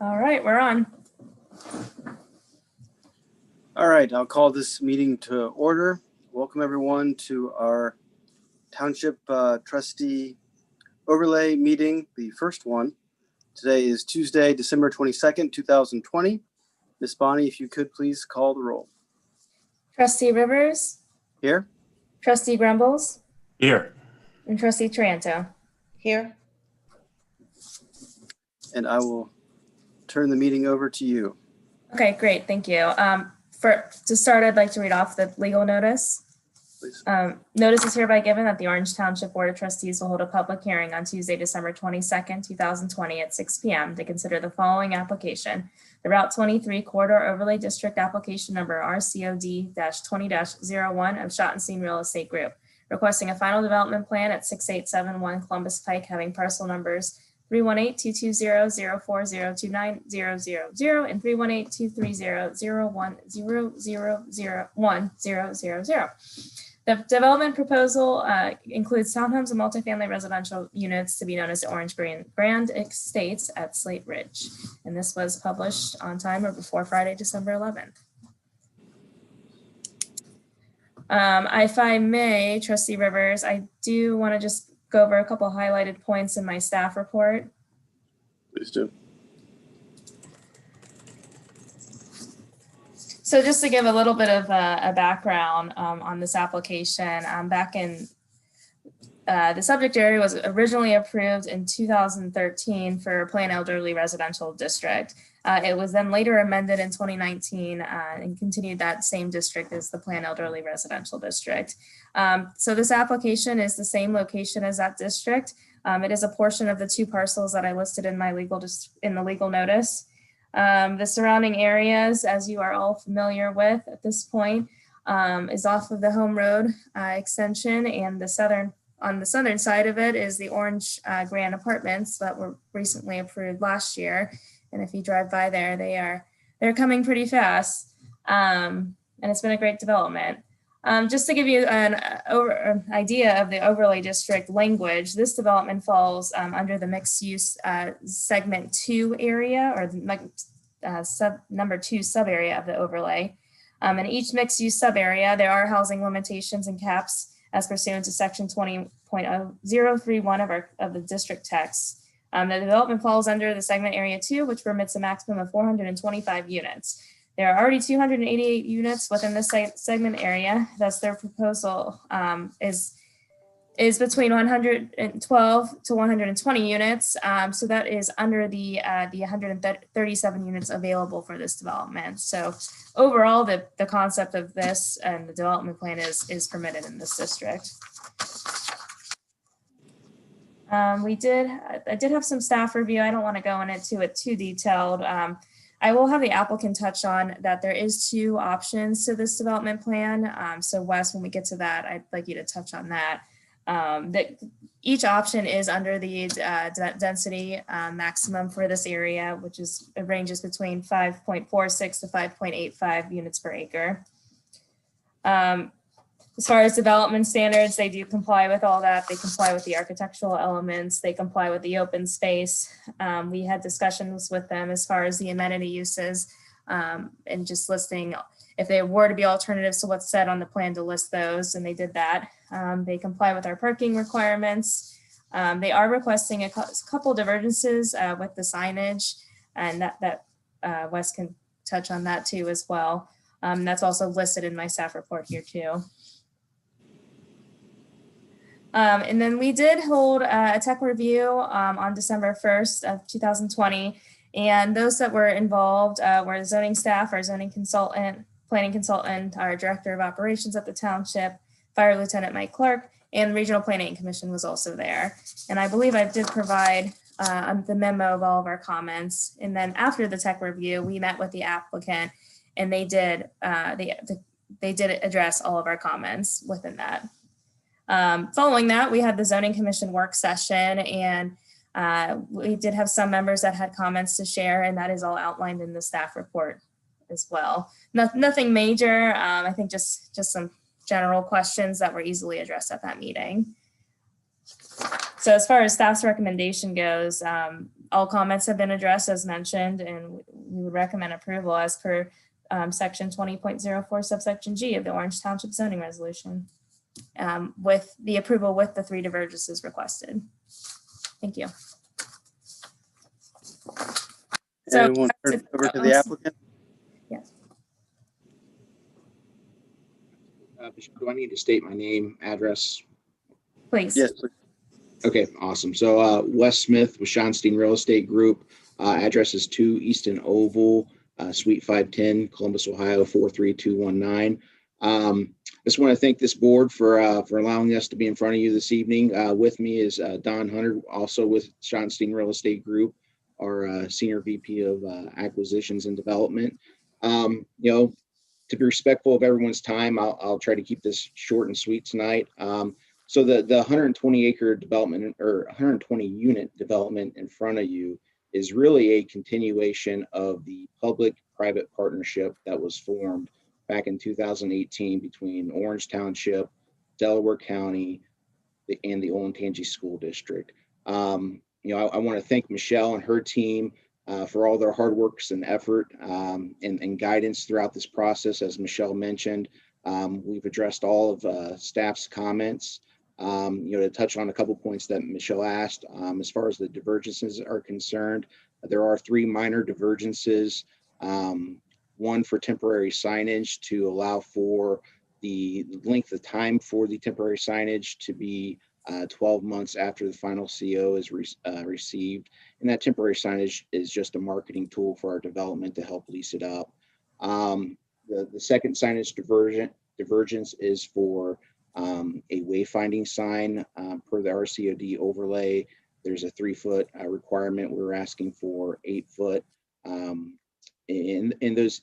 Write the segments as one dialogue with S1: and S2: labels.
S1: All right, we're on.
S2: All right, I'll call this meeting to order. Welcome everyone to our Township Trustee Overlay meeting, the first one. Today is Tuesday, December 22nd, 2020. Ms. Bonnie, if you could please call the roll.
S1: Trustee Rivers,
S2: Here.
S1: Trustee Grumbles,
S3: Here.
S1: and Trustee Taranto.
S4: Here.
S2: And I will turn the meeting over to you.
S1: Okay, great, thank you. To start, I'd like to read off the legal notice.
S2: Please.
S1: Notice is hereby given that the Orange Township Board of Trustees will hold a public hearing on Tuesday, December 22nd, 2020 at 6 p.m. to consider the following application. The Route 23 Corridor Overlay District application number RCOD-20-01 of Schottenstein Real Estate Group, requesting a final development plan at 6871 Columbus Pike having parcel numbers 318-220-04029000 and 318-230-010001000. The development proposal includes townhomes and multifamily residential units to be known as the Orange Grand Estates at Slate Ridge. And this was published on time or before Friday, December 11th. If I may, Trustee Rivers, I do want to just go over a couple highlighted points in my staff report.
S2: Please do.
S1: So just to give a little bit of a background on this application, back in the subject area was originally approved in 2013 for Planned Elderly Residential District. It was then later amended in 2019 and continued that same district as the Planned Elderly Residential District. So this application is the same location as that district. It is a portion of the two parcels that I listed in my legal notice. The surrounding areas, as you are all familiar with at this point, is off of the Home Road extension, and on the southern side of it is the Orange Grand Apartments that were recently approved last year. And if you drive by there, they're coming pretty fast, and it's been a great development. Just to give you an idea of the overlay district language, this development falls under the mixed use segment 2 area, or the number 2 sub area of the overlay. In each mixed use sub area, there are housing limitations and caps as pursuant to section 20.031 of the district text. The development falls under the segment area 2, which permits a maximum of 425 units. There are already 288 units within this segment area. Thus, their proposal is between 112 to 120 units. So that is under the 137 units available for this development. So overall, the concept of this and the development plan is permitted in this district. I did have some staff review. I don't want to go into it too detailed. I will have the applicant touch on that there is 2 options to this development plan. So Wes, when we get to that, I'd like you to touch on that. That each option is under the density maximum for this area, which it ranges between 5.46 to 5.85 units per acre. As far as development standards, they do comply with all that. They comply with the architectural elements. They comply with the open space. We had discussions with them as far as the amenity uses and just listing if they were to be alternatives to what's said on the plan to list those, and they did that. They comply with our parking requirements. They are requesting a couple divergences with the signage, and that Wes can touch on that too as well. That's also listed in my staff report here too. And then we did hold a tech review on December 1st of 2020. And those that were involved were zoning staff, our zoning consultant, planning consultant, our director of operations at the township, Fire Lieutenant Mike Clark, and the Regional Planning Commission was also there. And I believe I did provide the memo of all of our comments. And then after the tech review, we met with the applicant, and they did address all of our comments within that. Following that, we had the zoning commission work session, and we did have some members that had comments to share, and that is all outlined in the staff report as well. Nothing major. I think just some general questions that were easily addressed at that meeting. So as far as staff's recommendation goes, All comments have been addressed as mentioned, and we would recommend approval as per section 20.04 subsection G of the Orange Township zoning resolution, with the approval with the 3 divergences requested. Thank you. So,
S2: Anyone turn it over to the applicant?
S1: yes.
S3: Do I need to state my name, address?
S1: Please.
S2: Yes, please.
S3: Okay, awesome. So Wes Smith with Schonstein Real Estate Group. Address is 2 Easton Oval, Suite 510, Columbus, Ohio 43219. I just want to thank this board for allowing us to be in front of you this evening. With me is Don Hunter, also with Schonstein Real Estate Group, our Senior VP of Acquisitions and Development. To be respectful of everyone's time, I'll try to keep this short and sweet tonight. So the 120 acre development or 120 unit development in front of you is really a continuation of the public-private partnership that was formed back in 2018 between Orange Township, Delaware County, and the Olentangy School District. I want to thank Michelle and her team for all their hard work and effort and guidance throughout this process. As Michelle mentioned, we've addressed all of staff's comments. To touch on a couple points that Michelle asked, as far as the divergences are concerned, there are 3 minor divergences. One for temporary signage to allow for the length of time for the temporary signage to be 12 months after the final CO is received. And that temporary signage is just a marketing tool for our development to help lease it up. The second signage divergence is for a wayfinding sign per the RCOD overlay. There's a 3-foot requirement. We're asking for 8 foot. And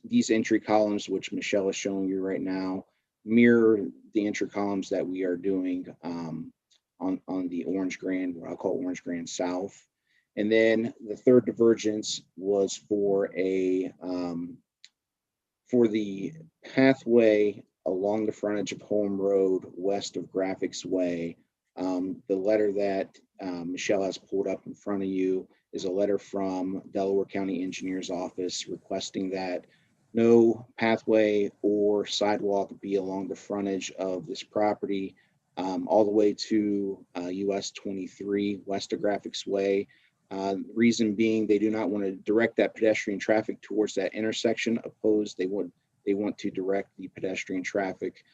S3: these entry columns, which Michelle is showing you right now, mirror the entry columns that we are doing on the Orange Grand, what I'll call Orange Grand South. And then the third divergence was for the pathway along the frontage of Home Road west of Graphics Way. The letter that Michelle has pulled up in front of you is a letter from Delaware County Engineer's Office requesting that no pathway or sidewalk be along the frontage of this property all the way to US 23 west of Graphics Way. Reason being, they do not want to direct that pedestrian traffic towards that intersection. Opposed, they want to direct the pedestrian traffic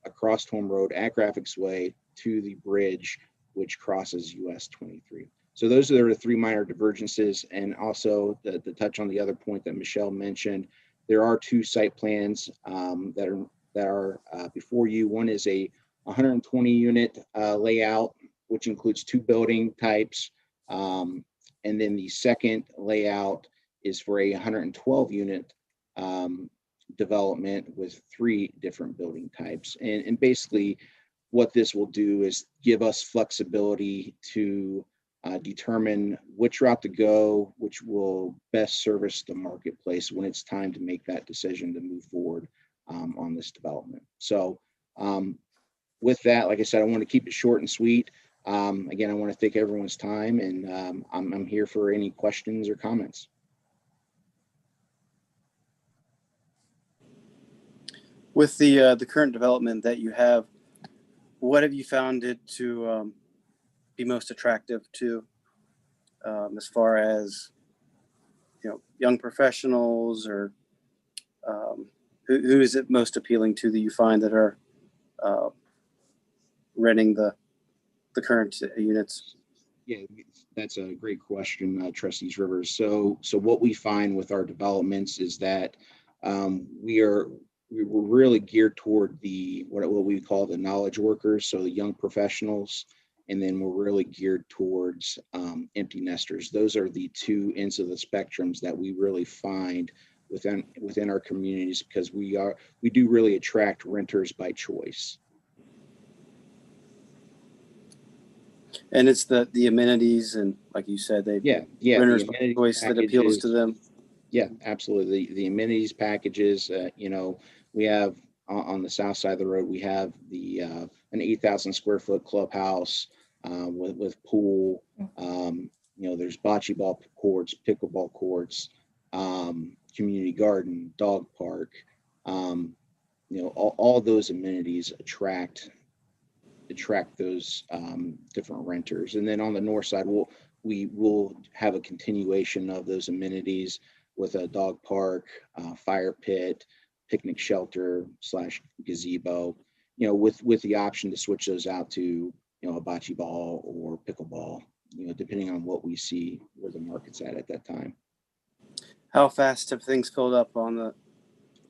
S3: across Home Road at Graphics Way to the bridge, which crosses US 23. So those are the 3 minor divergences. And also to touch on the other point that Michelle mentioned, there are 2 site plans that are before you. One is a 120 unit layout, which includes 2 building types. And then the second layout is for a 112 unit development with 3 different building types. And basically what this will do is give us flexibility to determine which route to go, which will best service the marketplace when it's time to make that decision to move forward on this development. So with that, like I said, I want to keep it short and sweet. Again, I want to thank everyone's time, and I'm here for any questions or comments.
S2: With the current development that you have, what have you found it to be most attractive to, as far as young professionals, or who is it most appealing to that you find that are renting the current units?
S3: Yeah, that's a great question, Trustees Rivers. So what we find with our developments is that we're really geared toward what we call the knowledge workers, so the young professionals, and then we're really geared towards empty nesters. Those are the 2 ends of the spectrums that we really find within our communities, because we do really attract renters by choice.
S2: And it's the amenities, and like you said, renters by choice that appeals to them.
S3: Yeah, absolutely. The amenities packages, we have on the south side of the road, we have an 8,000 square foot clubhouse with pool, There's bocce ball courts, pickleball courts, community garden, dog park. All those amenities attract those different renters. And then on the north side, we will have a continuation of those amenities with a dog park, fire pit, picnic shelter / gazebo, with the option to switch those out to, a bocce ball or pickleball, depending on what we see where the market's at that time.
S2: How fast have things filled up on the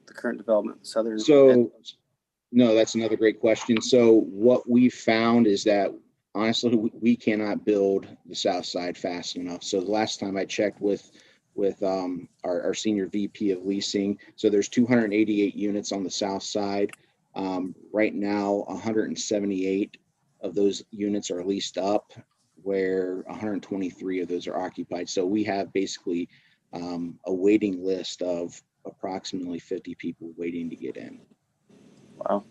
S2: current development, southern?
S3: No, that's another great question. So what we found is that honestly, we cannot build the south side fast enough. So the last time I checked with our senior VP of leasing, so there's 288 units on the south side. Right now, 178 of those units are leased up, where 123 of those are occupied. So we have basically a waiting list of approximately 50 people waiting to get in.
S2: Wow.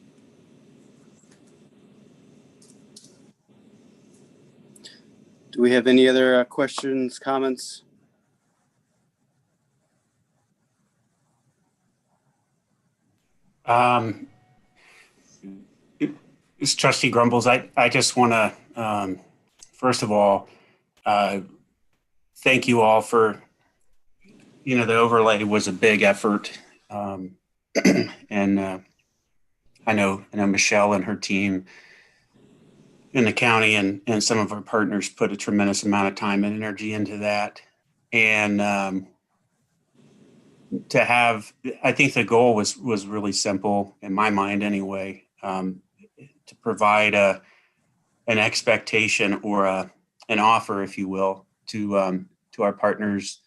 S2: Do we have any other questions, comments?
S4: It's Trustee Grumbles. I just want to, first of all, thank you all for, the overlay was a big effort. And I know Michelle and her team in the county and some of our partners put a tremendous amount of time and energy into that. And I think the goal was really simple in my mind anyway, to provide an expectation or an offer, if you will, to our partners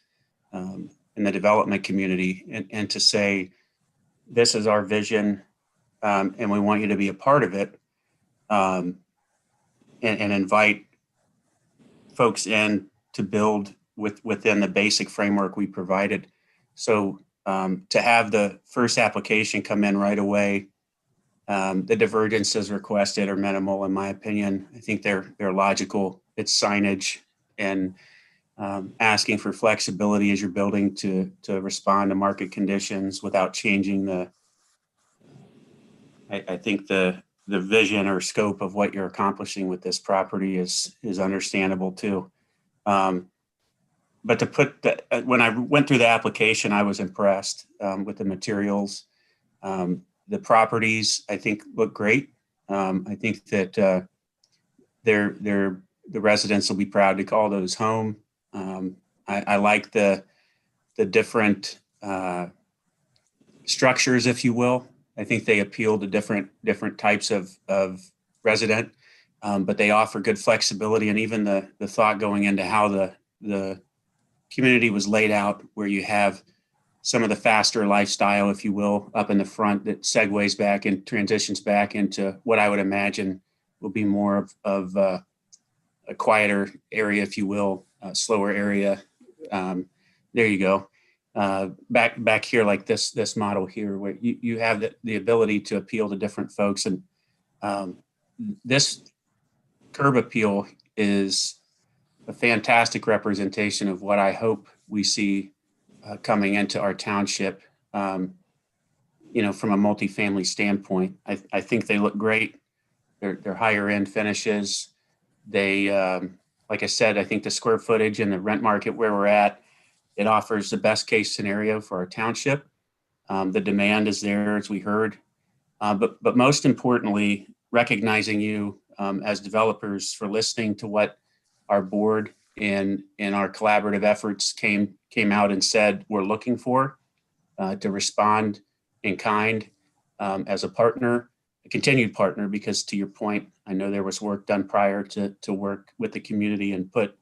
S4: in the development community, and to say, this is our vision, and we want you to be a part of it, and invite folks in to build within the basic framework we provided. So to have the first application come in right away, the divergences requested are minimal, in my opinion. I think they're logical. It's signage and asking for flexibility as you're building to respond to market conditions without changing I think the vision or scope of what you're accomplishing with this property is understandable too. But to put when I went through the application, I was impressed with the materials. The properties, I think, look great. I think that the residents will be proud to call those home. I like the different structures, if you will. I think they appeal to different types of resident, but they offer good flexibility, and even the thought going into how the community was laid out, where you have some of the faster lifestyle, if you will, up in the front that segues back and transitions back into what I would imagine will be more of a quieter area, if you will, a slower area. There you go. Back here, like this model here, where you have the ability to appeal to different folks. And this curb appeal is a fantastic representation of what I hope we see coming into our township, from a multifamily standpoint. I think they look great. They're higher end finishes. They, like I said, I think the square footage and the rent market where we're at, it offers the best case scenario for our township. The demand is there, as we heard, but most importantly, recognizing you as developers for listening to what our board and our collaborative efforts came out and said we're looking for, to respond in kind as a partner, a continued partner, because to your point, I know there was work done prior to work with the community and put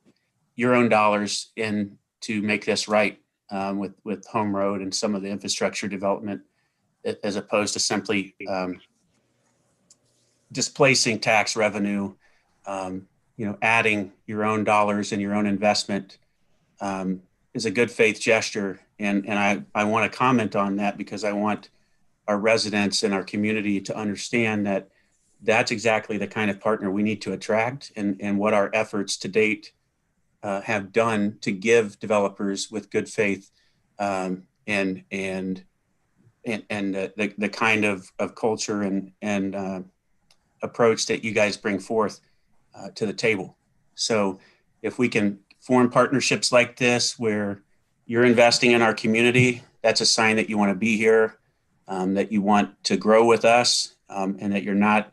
S4: your own dollars in to make this right, with Home Road and some of the infrastructure development, as opposed to simply displacing tax revenue. Adding your own dollars and your own investment is a good faith gesture. And I want to comment on that, because I want our residents and our community to understand that that's exactly the kind of partner we need to attract, and what our efforts to date have done to give developers with good faith and the kind of culture and approach that you guys bring forth to the table. So if we can form partnerships like this where you're investing in our community, that's a sign that you want to be here, that you want to grow with us, and that you're not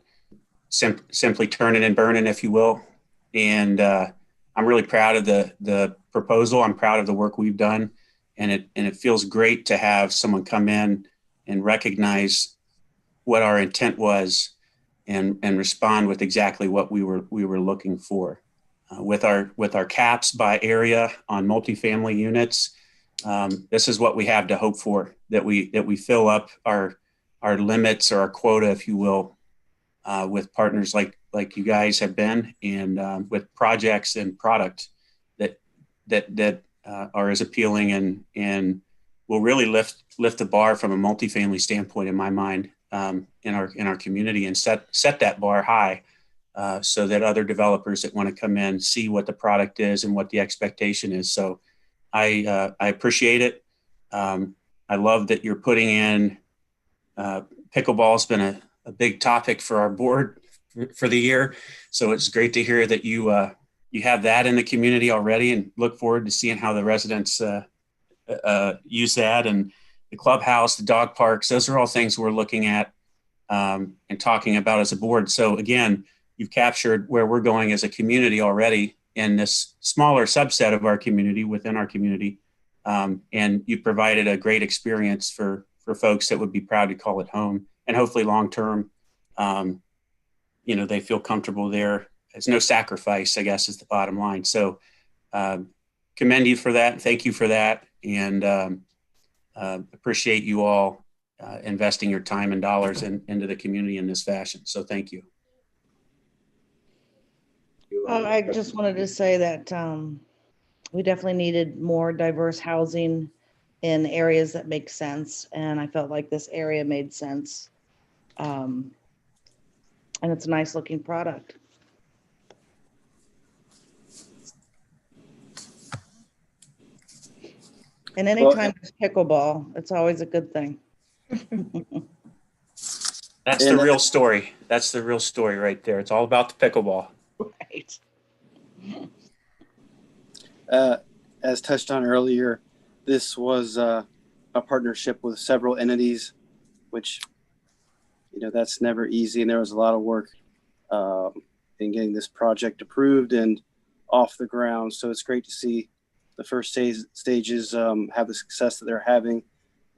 S4: simply turning and burning, if you will. And I'm really proud of the proposal. I'm proud of the work we've done, and it feels great to have someone come in and recognize what our intent was and respond with exactly what we were looking for. With our caps by area on multifamily units, this is what we have to hope for, that we fill up our limits or our quota, if you will, with partners like you guys have been, and with projects and product that are as appealing and will really lift the bar from a multifamily standpoint, in my mind, in our community, and set that bar high, so that other developers that want to come in see what the product is and what the expectation is. So I appreciate it. I love that you're putting in pickleball's been a big topic for our board for the year. So it's great to hear that you have that in the community already, and look forward to seeing how the residents use that. And the clubhouse, the dog parks, those are all things we're looking at and talking about as a board. So again, you've captured where we're going as a community already in this smaller subset of our community within our community. And you provided a great experience for folks that would be proud to call it home, and hopefully long-term, they feel comfortable there. There's no sacrifice, I guess, is the bottom line. So commend you for that. Thank you for that. And appreciate you all investing your time and dollars into the community in this fashion. So thank you.
S5: I just wanted to say that we definitely needed more diverse housing in areas that make sense. And I felt like this area made sense. And it's a nice looking product. And anytime there's pickleball, it's always a good thing.
S4: That's the real story. That's the real story right there. It's all about the pickleball.
S5: Right.
S2: As touched on earlier, this was a partnership with several entities, which, that's never easy. And there was a lot of work in getting this project approved and off the ground. So it's great to see the first stages have the success that they're having,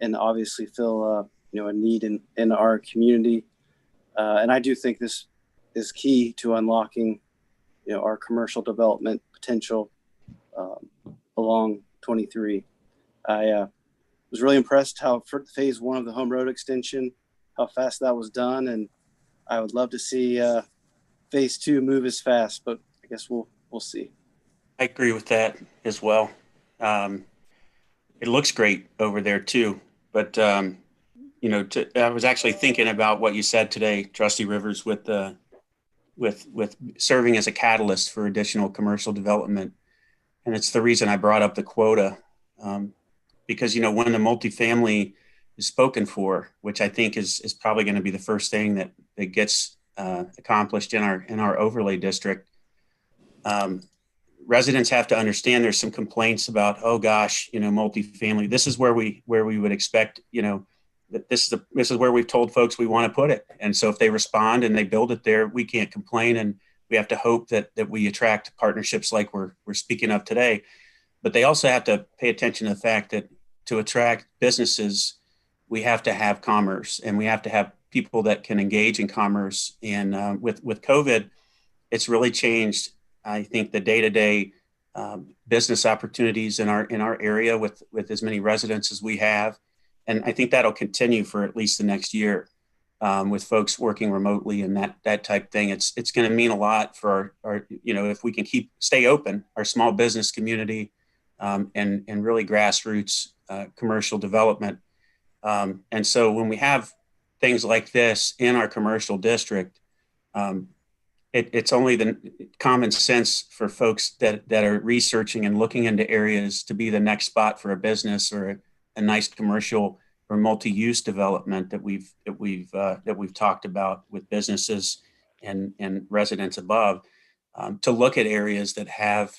S2: and obviously fill a need in our community. And I do think this is key to unlocking our commercial development potential along 23. I was really impressed how for phase 1 of the home road extension, how fast that was done, and I would love to see phase 2 move as fast, but I guess we'll see.
S4: I agree with that as well. It looks great over there too, but I was actually thinking about what you said today, Trustee Rivers, with serving as a catalyst for additional commercial development. And it's the reason I brought up the quota, because, when the multifamily is spoken for, which I think is probably going to be the first thing that gets accomplished in our overlay district, residents have to understand there's some complaints about, oh gosh, multifamily, this is where we would expect, that this is where we've told folks we want to put it. And so if they respond and they build it there, we can't complain. And we have to hope that we attract partnerships like we're speaking of today. But they also have to pay attention to the fact that to attract businesses, we have to have commerce, and we have to have people that can engage in commerce. And with COVID, it's really changed, I think, the day-to-day business opportunities in our area with as many residents as we have. And I think that'll continue for at least the next year, with folks working remotely and that type thing. It's going to mean a lot for our if we can stay open, our small business community, and really grassroots commercial development. And so when we have things like this in our commercial district, it's only the common sense for folks that are researching and looking into areas to be the next spot for a business or a nice commercial or multi-use development that we've talked about with businesses and residents above, to look at areas that have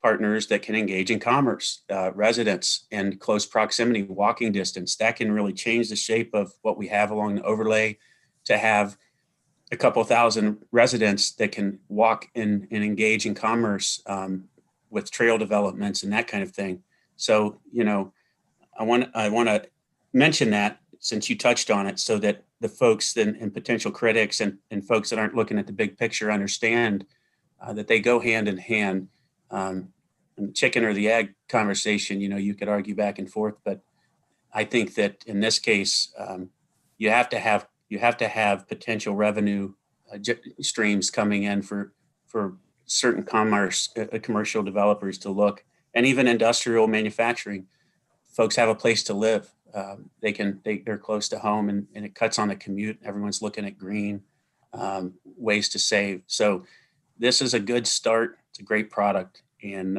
S4: partners that can engage in commerce, residents in close proximity, walking distance. That can really change the shape of what we have along the overlay, to have a couple thousand residents that can walk and engage in commerce, with trail developments and that kind of thing. So, I want to mention that since you touched on it, so that the folks and potential critics and folks that aren't looking at the big picture understand that they go hand in hand. And the chicken or the egg conversation, you could argue back and forth, but I think that in this case, you have to have potential revenue streams coming in for certain commercial developers to look, and even industrial manufacturing. Folks have a place to live. They're close to home, and it cuts on the commute. Everyone's looking at green ways to save. So this is a good start. It's a great product, and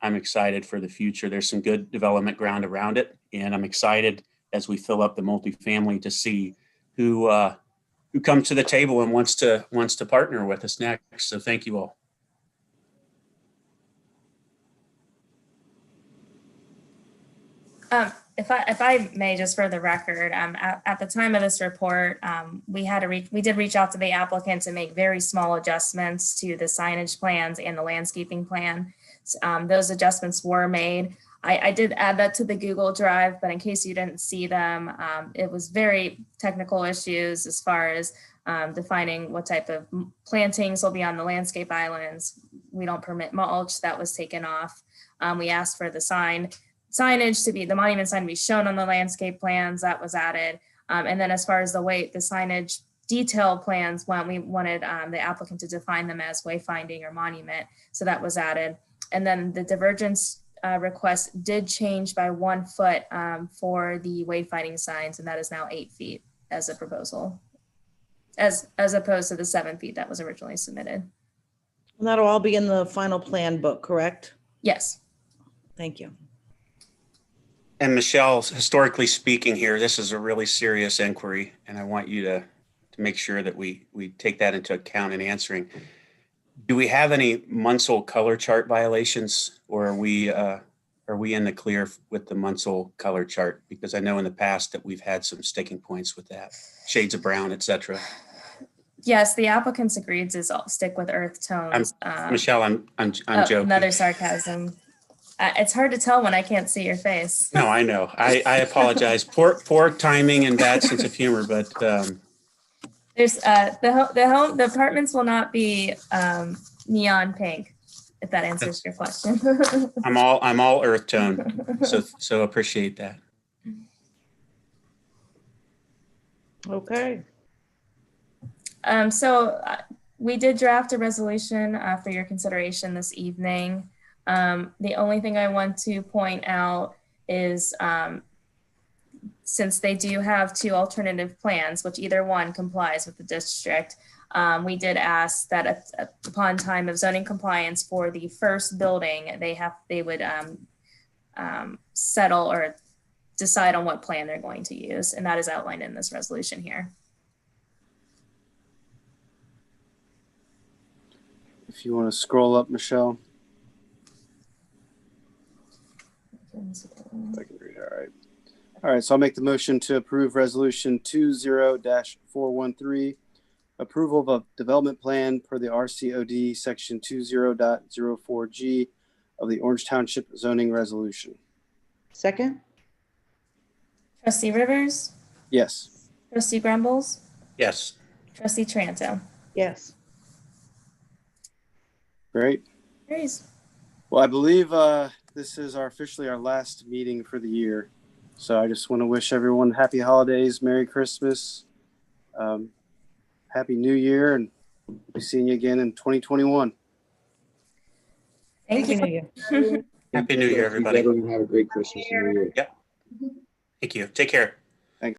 S4: I'm excited for the future. There's some good development ground around it, and I'm excited as we fill up the multifamily to see who comes to the table and wants to partner with us next. So thank you all.
S1: If I may, just for the record, at the time of this report, we did reach out to the applicant to make very small adjustments to the signage plans and the landscaping plan. Those adjustments were made. I did add that to the Google Drive, but in case you didn't see them, it was very technical issues as far as defining what type of plantings will be on the landscape islands. We don't permit mulch. That was taken off. We asked for the signage to be, the monument sign to be shown on the landscape plans. That was added. And then as far as the signage detail plans, we wanted the applicant to define them as wayfinding or monument. So that was added. And then the divergence request did change by 1 foot for the wayfinding signs, and that is now 8 feet as a proposal, as opposed to the 7 feet that was originally submitted.
S5: And that'll all be in the final plan book, correct?
S1: Yes.
S5: Thank you.
S4: And Michelle, historically speaking here, this is a really serious inquiry, and I want you to make sure that we take that into account in answering. Do we have any Munsell color chart violations, or are we in the clear with the Munsell color chart? Because I know in the past that we've had some sticking points with that, shades of brown, et cetera.
S1: Yes, the applicants agreed to stick with earth tones.
S4: Michelle, I'm joking.
S1: Another sarcasm. It's hard to tell when I can't see your face.
S4: No, I know. I apologize. Poor timing and bad sense of humor, but
S1: there's the apartments will not be neon pink, if that answers your question.
S4: I'm all earth tone, so appreciate that.
S5: Okay.
S1: So we did draft a resolution for your consideration this evening. The only thing I want to point out is since they do have 2 alternative plans, which either one complies with the district, we did ask that upon time of zoning compliance for the first building, they would settle or decide on what plan they're going to use, and that is outlined in this resolution here.
S2: If you want to scroll up, Michelle. I can read. All right. All right. So I'll make the motion to approve resolution 20-413, approval of a development plan per the RCOD section 20.04G of the Orange Township zoning resolution.
S5: Second?
S1: Trustee Rivers?
S2: Yes.
S1: Trustee Grumbles?
S4: Yes.
S1: Trustee Tranto?
S5: Yes.
S2: Great.
S1: Carries.
S2: Well, I believe this is officially our last meeting for the year. So I just want to wish everyone happy holidays, Merry Christmas, Happy New Year, and we'll be seeing you again in 2021.
S1: Thank you.
S4: Happy New Year, everybody.
S3: Everyone have a great Christmas and New Year.
S4: Yep. Thank you. Take care.